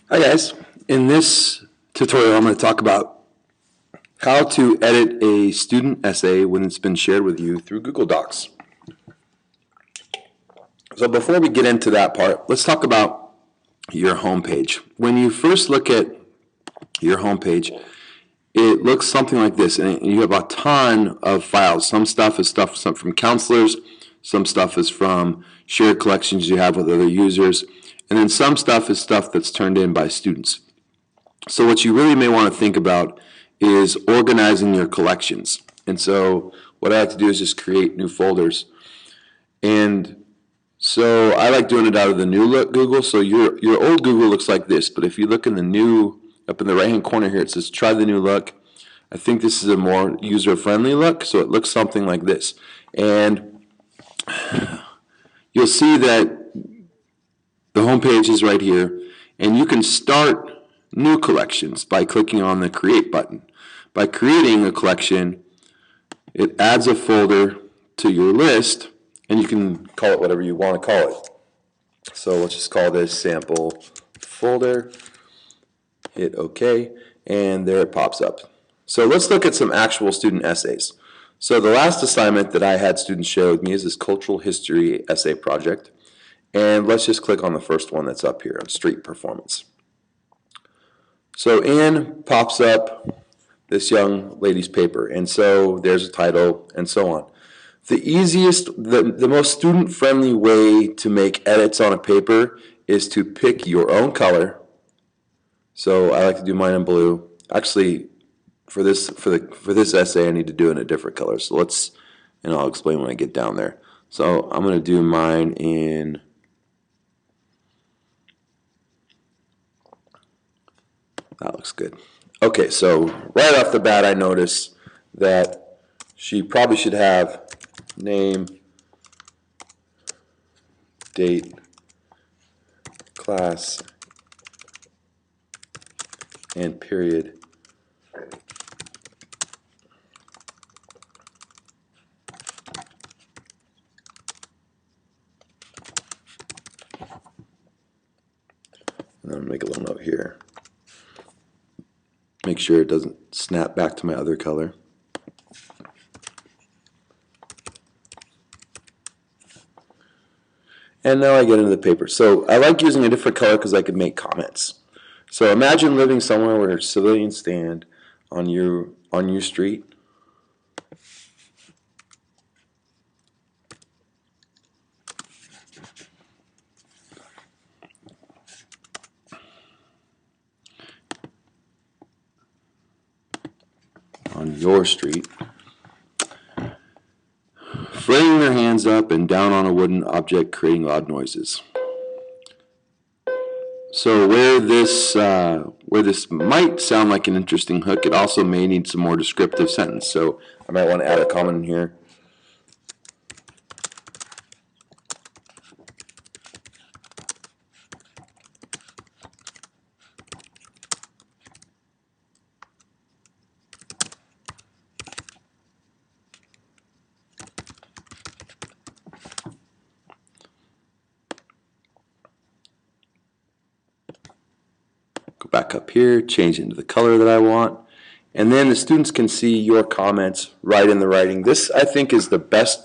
Hi guys, in this tutorial I'm going to talk about how to edit a student essay when it's been shared with you through Google Docs. So before we get into that part, let's talk about your home page. When you first look at your home page, it looks something like this, and you have a ton of files. Some stuff is from counselors, some stuff is from shared collections you have with other users, and then some stuff is stuff that's turned in by students. So what you really may want to think about is organizing your collections. And so what I like to do is just create new folders. And so I like doing it out of the new look Google. So your old Google looks like this, but if you look in the new, up in the right hand corner here, it says try the new look. I think this is a more user-friendly look, so it looks something like this. And you'll see that the home page is right here, and you can start new collections by clicking on the Create button. By creating a collection, it adds a folder to your list, and you can call it whatever you want to call it. So let's just call this sample folder, hit OK, and there it pops up. So let's look at some actual student essays. So the last assignment that I had students share with me is this cultural history essay project. And let's just click on the first one that's up here on street performance. So in pops up this young lady's paper, and so there's a title and so on. The most student-friendly way to make edits on a paper is to pick your own color. So I like to do mine in blue. Actually, for this essay, I need to do it in a different color. So and I'll explain when I get down there. So I'm going to do mine in that looks good. Okay, so right off the bat I notice that she probably should have name, date, class, and period. And then make a little note here. Make sure it doesn't snap back to my other color. And now I get into the paper. So I like using a different color because I can make comments. So imagine living somewhere where civilians stand on your street. On your street, flailing their hands up and down on a wooden object, creating loud noises. So where this might sound like an interesting hook, it also may need some more descriptive sentence. So I might want to add a comment in here. Go back up here, change it into the color that I want, and then the students can see your comments right in the writing. This, I think, is the best.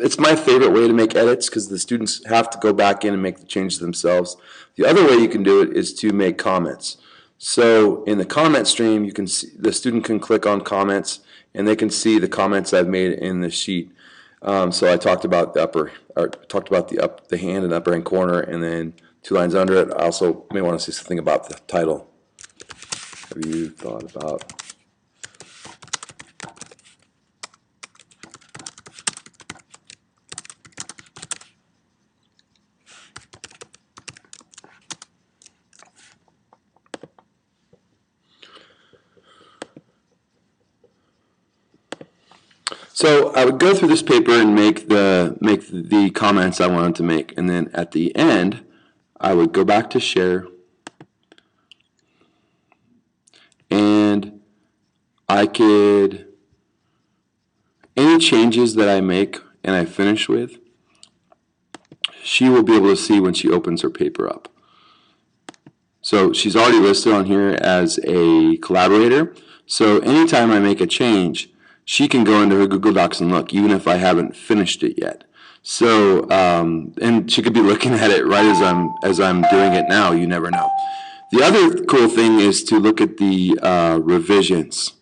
It's my favorite way to make edits because the students have to go back in and make the changes themselves. The other way you can do it is to make comments. So in the comment stream, you can see the student can click on comments and they can see the comments I've made in the sheet. So I talked about the hand in the upper hand corner, and then 2 lines under it. I also may want to say something about the title. Have you thought about? So I would go through this paper and make the comments I wanted to make, and then at the end I would go back to share, and I could, any changes that I make and I finish with, she will be able to see when she opens her paper up. So she's already listed on here as a collaborator. So anytime I make a change, she can go into her Google Docs and look, even if I haven't finished it yet. So, and she could be looking at it right as I'm doing it now. You never know. The other cool thing is to look at the revisions.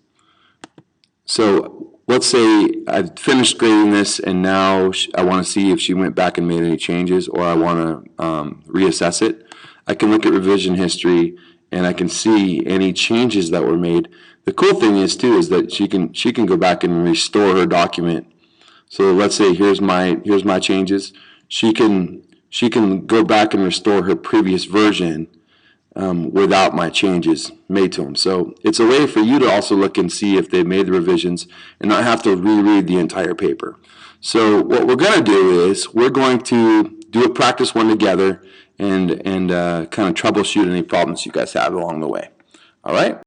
So let's say I've finished grading this, and now I want to see if she went back and made any changes, or I want to reassess it. I can look at revision history, and I can see any changes that were made. The cool thing is too is that she can go back and restore her document. So let's say here's my changes. She can go back and restore her previous version without my changes made to them. So it's a way for you to also look and see if they made the revisions and not have to reread the entire paper. So what we're going to do is we're going to do a practice one together and kind of troubleshoot any problems you guys have along the way. All right?